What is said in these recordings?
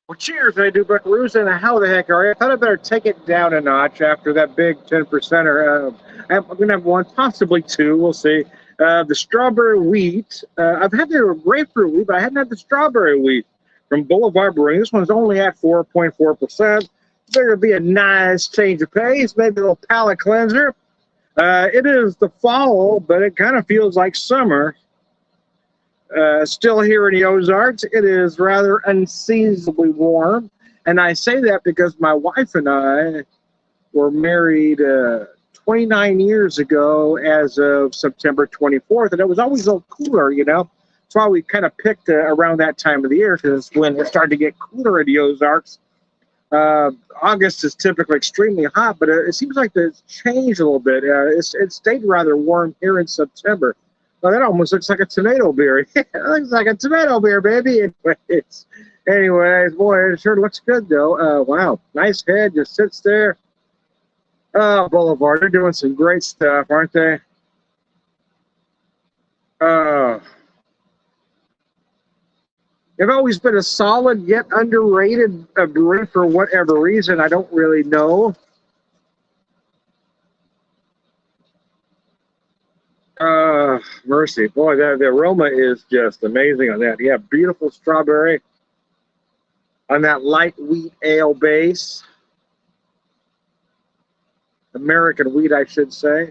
Well, cheers, I do, Buckaroos, and how the heck are you? I thought I better take it down a notch after that big 10%er. I'm going to have one, possibly two, we'll see. The strawberry wheat. I've had the grapefruit wheat, but I hadn't had the strawberry wheat from Boulevard Brewing. This one's only at 4.4%. There will be a nice change of pace, maybe a little palate cleanser. It is the fall, but it kind of feels like summer. Still here in the Ozarks, it is rather unseasonably warm. And I say that because my wife and I were married 29 years ago as of September 24th. And it was always a little cooler, you know. That's why we kind of picked around that time of the year, because when it started to get cooler in the Ozarks. August is typically extremely hot, but it seems like it's changed a little bit. It stayed rather warm here in September. Well, that almost looks like a tomato beer. It looks like a tomato beer, baby. Anyways, boy, it sure looks good, though. Wow, nice head, just sits there. Boulevard, they're doing some great stuff, aren't they? They've always been a solid yet underrated brewery for whatever reason. I don't really know. Mercy. Boy, the aroma is just amazing on that. Yeah, beautiful strawberry on that light wheat ale base. American wheat, I should say.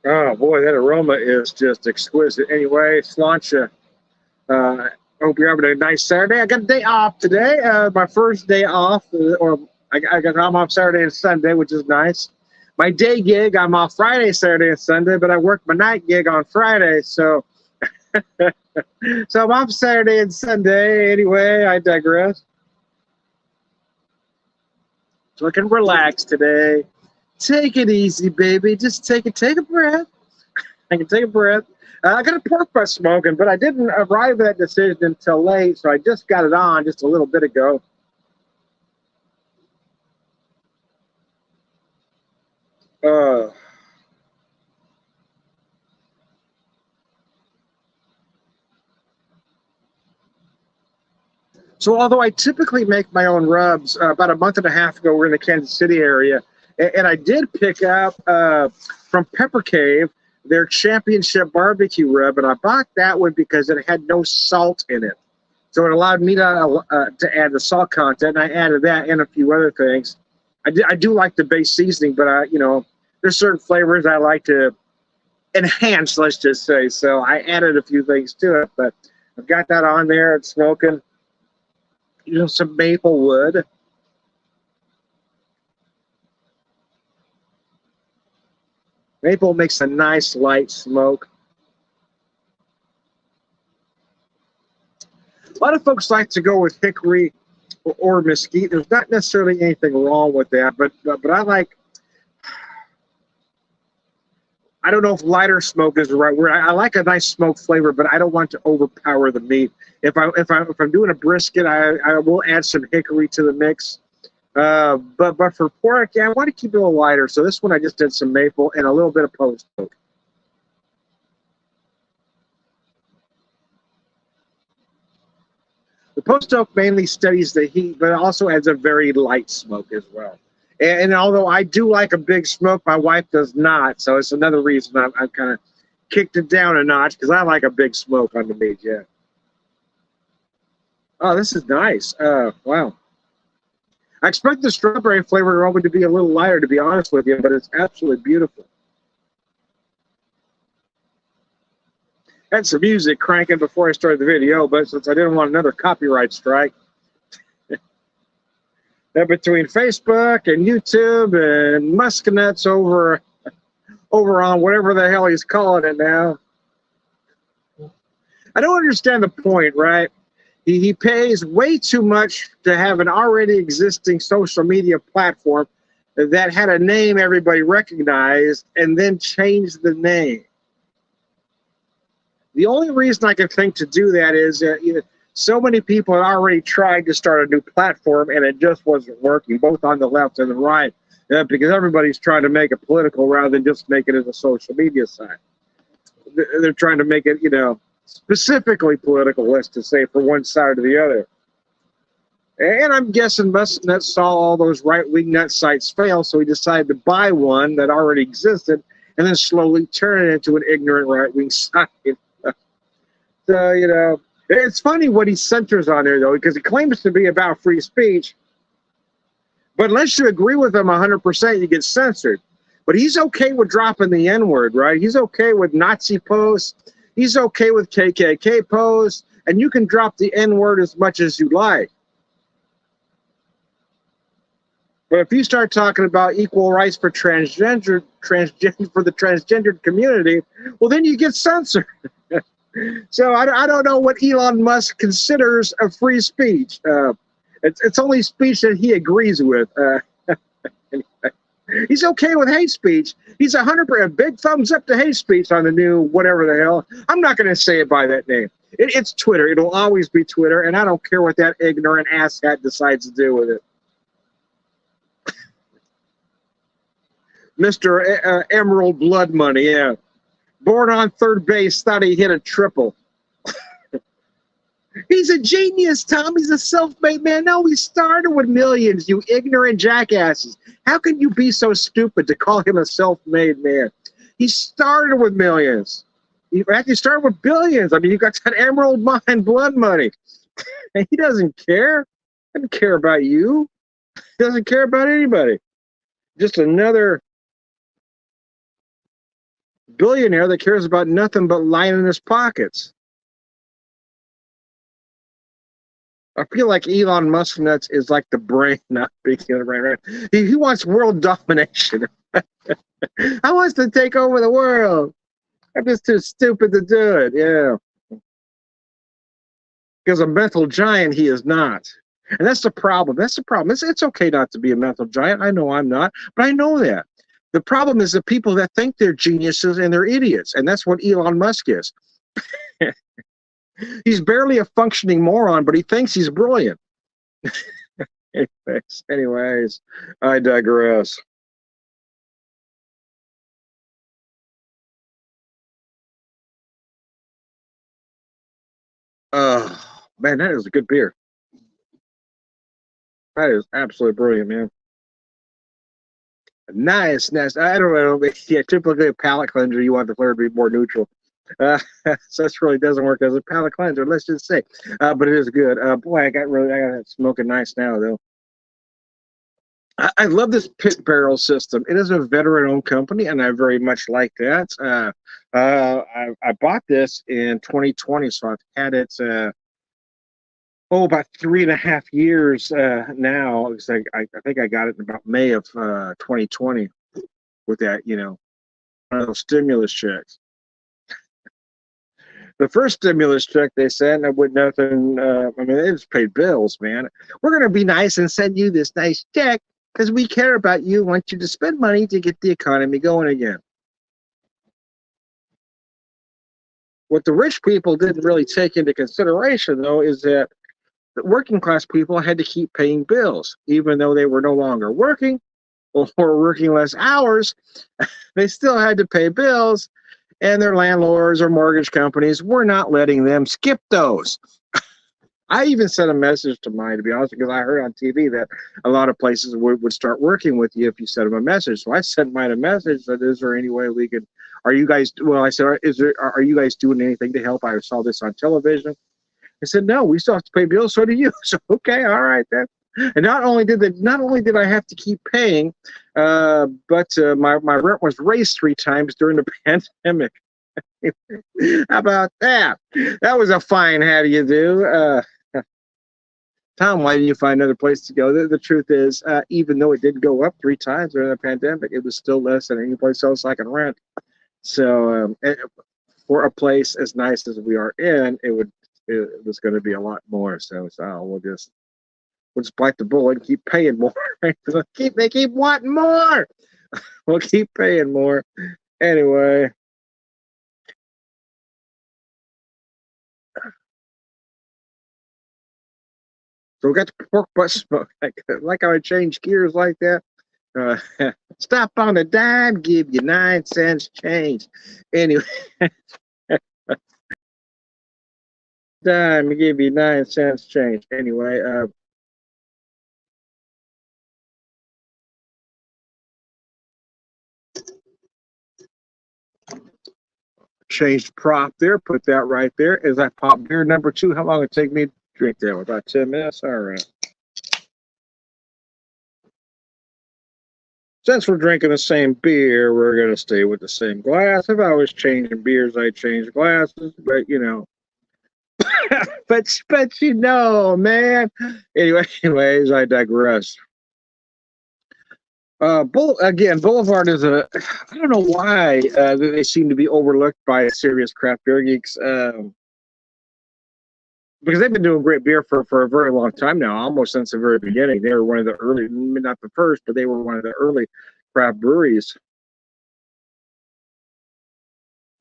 Oh, boy, that aroma is just exquisite. Anyway, Slancha, hope you're having a nice Saturday. I got a day off today, my first day off, I'm off Saturday and Sunday, which is nice. My day gig, I'm off Friday, Saturday, and Sunday, but I work my night gig on Friday, so so I'm off Saturday and Sunday. Anyway, I digress. So I can relax today. Take it easy, baby. Just take a breath. I can take a breath. I got a pork butt smoking, but I didn't arrive at that decision until late, so I just got it on just a little bit ago. So although I typically make my own rubs, about a month and a half ago, we're in the Kansas City area, and I did pick up from Pepper Cave their championship barbecue rub, and I bought that one because it had no salt in it. So it allowed me to add the salt content, and I added that and a few other things. I do like the base seasoning, but there's certain flavors I like to enhance, let's just say. So I added a few things to it, but I've got that on there. It's smoking. Some maple wood. Maple makes a nice light smoke. A lot of folks like to go with hickory or mesquite. There's not necessarily anything wrong with that, but I like. I don't know if lighter smoke is the right word. I like a nice smoke flavor, but I don't want to overpower the meat. If I'm doing a brisket, I will add some hickory to the mix. But for pork, yeah, I want to keep it a little lighter. So this one I just did some maple and a little bit of post oak. The post oak mainly steadies the heat, but it also adds a very light smoke as well. And although I do like a big smoke, my wife does not. So it's another reason I've kind of kicked it down a notch, because I like a big smoke on the meat, yeah. Oh, this is nice. Wow. I expect the strawberry flavor aroma to be a little lighter, to be honest with you, but it's absolutely beautiful. I had some music cranking before I started the video, but since I didn't want another copyright strike, between Facebook and YouTube and Muscanuts over on whatever the hell he's calling it now. I don't understand the point, right? He pays way too much to have an already existing social media platform that had a name everybody recognized, and then change the name. The only reason I can think to do that is so many people had already tried to start a new platform, and it just wasn't working, both on the left and the right, because everybody's trying to make it political rather than just make it as a social media site. They're trying to make it, specifically political, let's just say, for one side or the other. And I'm guessing Nut saw all those right-wing nut sites fail, so he decided to buy one that already existed and then slowly turn it into an ignorant right-wing site. So, it's funny what he centers on there, though, because he claims to be about free speech, but unless you agree with him 100%, you get censored. But he's okay with dropping the N-word, right? He's okay with Nazi posts. He's okay with KKK posts. And you can drop the N-word as much as you like. But if you start talking about equal rights for for the transgendered community, well, then you get censored. So I don't know what Elon Musk considers a free speech. It's only speech that he agrees with. Anyway, he's okay with hate speech. He's 100% big thumbs up to hate speech on the new whatever the hell. I'm not going to say it by that name. It's Twitter. It'll always be Twitter, and I don't care what that ignorant asshat decides to do with it. Mr. Emerald Blood Money, yeah. Born on third base, thought he hit a triple. He's a genius, Tom. He's a self-made man. No, he started with millions, you ignorant jackasses. How can you be so stupid to call him a self-made man? He started with millions. He actually started with billions. I mean, you got that Emerald Mine blood money. He doesn't care. He doesn't care about you. He doesn't care about anybody. Just another billionaire that cares about nothing but lining his pockets. I feel like Elon Musk nuts is like the brain, not speaking of the brain, right? He wants world domination. I wants to take over the world. I'm just too stupid to do it, yeah. Because a mental giant, he is not. And that's the problem. That's the problem. It's okay not to be a mental giant. I know I'm not, but I know that. The problem is the people that think they're geniuses and they're idiots. And that's what Elon Musk is. He's barely a functioning moron, but he thinks he's brilliant. Anyways, I digress. Man, that is a good beer. That is absolutely brilliant, man. Nice. I don't know. Yeah, typically a palate cleanser, you want the flavor to be more neutral. So this really doesn't work as a palate cleanser, let's just say. But it is good. Boy, I got it smoking nice now, though. I love this pit barrel system. It is a veteran-owned company, and I very much like that. I bought this in 2020, so I've had it about 3.5 years now. Because I think I got it in about May of 2020 with that, one of those stimulus checks. The first stimulus check they sent, with nothing. I mean, they just paid bills, man. We're going to be nice and send you this nice check because we care about you, want you to spend money to get the economy going again. What the rich people didn't really take into consideration, though, is that the working class people had to keep paying bills, even though they were no longer working or working less hours. They still had to pay bills, and their landlords or mortgage companies were not letting them skip those. I even sent a message to mine, to be honest, because I heard on TV that a lot of places would start working with you if you sent them a message. So I sent mine a message that, is there any way we could, are you guys, well, I said, are you guys doing anything to help? I saw this on television. I said, no, we still have to pay bills. So do you. So, okay, all right then. And not only did I have to keep paying, but my rent was raised 3 times during the pandemic. How about that? That was a fine how do you do. Tom, why didn't you find another place to go? The truth is, even though it did go up 3 times during the pandemic, it was still less than any place else I can rent. So for a place as nice as we are in, it was going to be a lot more. So we'll just bite the bullet and keep paying more. They keep wanting more. We'll keep paying more. Anyway. So we got the pork butt smoke. Like how I change gears like that. Stop on a dime, give you 9 cents change. Anyway. dime. He gave you 9 cents change. Anyway, changed prop there. Put that right there. As I pop beer number 2, how long it take me to drink that? About 10 minutes. All right. Since we're drinking the same beer, we're gonna stay with the same glass. If I was changing beers, I change glasses, but you know, but you know, man. Anyways, I digress. Boulevard is I don't know why they seem to be overlooked by serious craft beer geeks. Because they've been doing great beer for a very long time now, almost since the very beginning. They were one of the early, not the first, but they were one of the early craft breweries.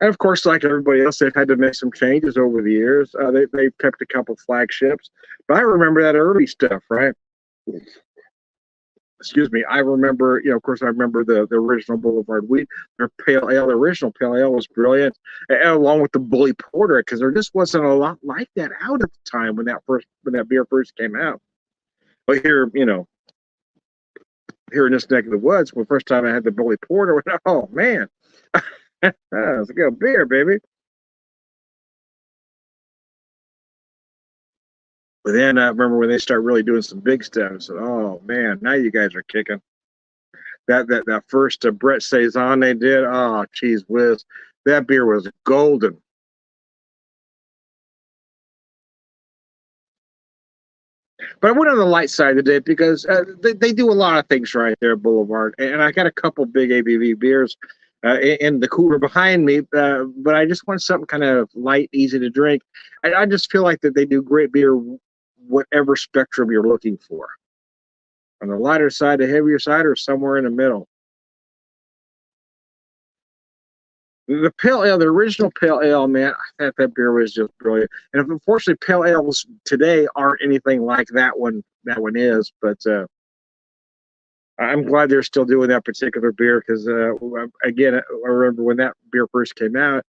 And of course, like everybody else, they've had to make some changes over the years. They've kept a couple flagships, but I remember that early stuff, right? Excuse me. I remember, of course, I remember the original Boulevard wheat. Their pale ale, the original pale ale was brilliant, and along with the Bully Porter, because there just wasn't a lot like that out at the time when that beer first came out. But here, here in this neck of the woods, the first time I had the Bully Porter, I went, oh man, it's a good beer, baby. But then I remember when they start really doing some big stuff. I said, "Oh man, now you guys are kicking." That first Brett Saison they did, oh geez whiz, that beer was golden. But I went on the light side of it because they do a lot of things right there at Boulevard, and I got a couple big ABV beers in the cooler behind me. But I just want something kind of light, easy to drink. I just feel like that they do great beer, whatever spectrum you're looking for. On the lighter side, the heavier side, or somewhere in the middle. The pale ale, the original pale ale, man, I thought that beer was just brilliant. And unfortunately, pale ales today aren't anything like that one. That one is, but I'm glad they're still doing that particular beer because, again, I remember when that beer first came out,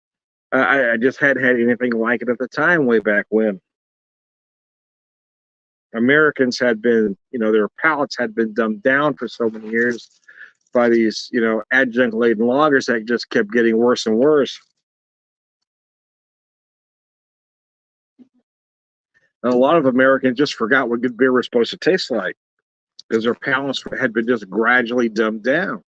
I just hadn't had anything like it at the time, way back when. Americans had been, their palates had been dumbed down for so many years by these, adjunct laden lagers that just kept getting worse and worse. And a lot of Americans just forgot what good beer was supposed to taste like because their palates had been just gradually dumbed down.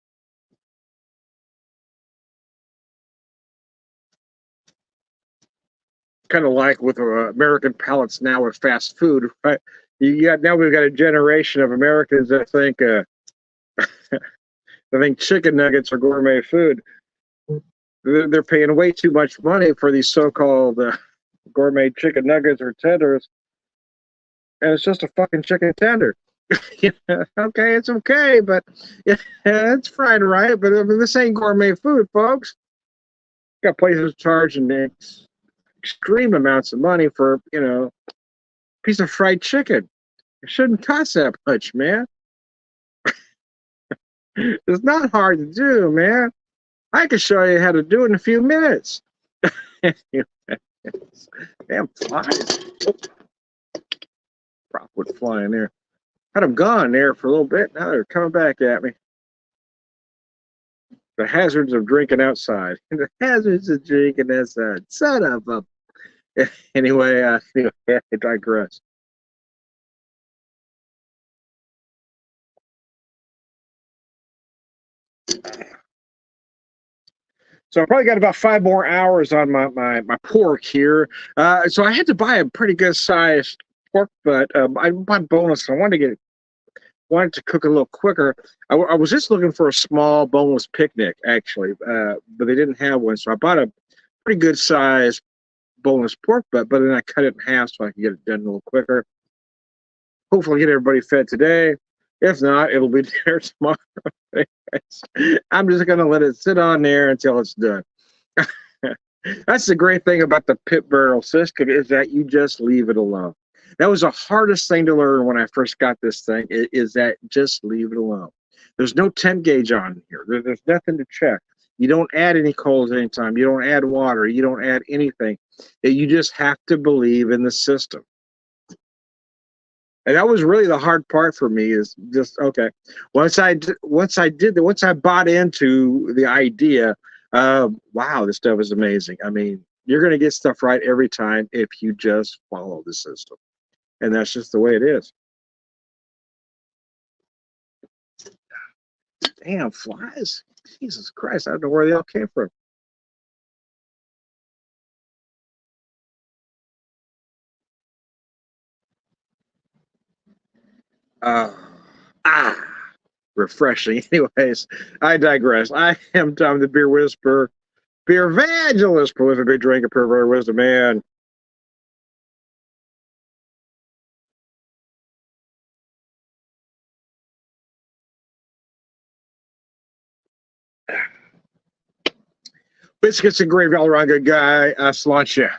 Kind of like with American palates now with fast food, right? Now we've got a generation of Americans that think I think chicken nuggets are gourmet food. They're paying way too much money for these so-called gourmet chicken nuggets or tenders, and it's just a fucking chicken tender. Okay, it's okay, but it's fried right. But this ain't gourmet food, folks. Got places charging extreme amounts of money for a piece of fried chicken. It shouldn't cost that much, man. It's not hard to do, man. I can show you how to do it in a few minutes. Damn flies. Prop would fly in there. Had them gone there for a little bit. Now they're coming back at me. The hazards of drinking outside. The hazards of drinking outside. Son of a. Anyway, I digress. So I probably got about 5 more hours on my pork here. So I had to buy a pretty good sized pork butt. I bought boneless. I wanted to cook a little quicker. I was just looking for a small boneless picnic actually, but they didn't have one. So I bought a pretty good sized boneless pork butt, but then I cut it in half so I can get it done a little quicker. Hopefully get everybody fed today. If not, it'll be there tomorrow. I'm just going to let it sit on there until it's done. That's the great thing about the pit barrel system is that you just leave it alone. That was the hardest thing to learn when I first got this thing is that just leave it alone. There's no temp gauge on here. There's nothing to check. You don't add any coals anytime. You don't add water. You don't add anything. You just have to believe in the system. And that was really the hard part for me is just okay. Once I bought into the idea, wow, this stuff is amazing. I mean, you're going to get stuff right every time if you just follow the system, and that's just the way it is. Damn flies! Jesus Christ, I don't know where they all came from. Uh, ah, refreshing. Anyways, I digress. I am Tom the Beer Whisperer, beer evangelist, prolific big drinker, pervert wisdom man. Biscuits and gravy all around good guy. Sláinte.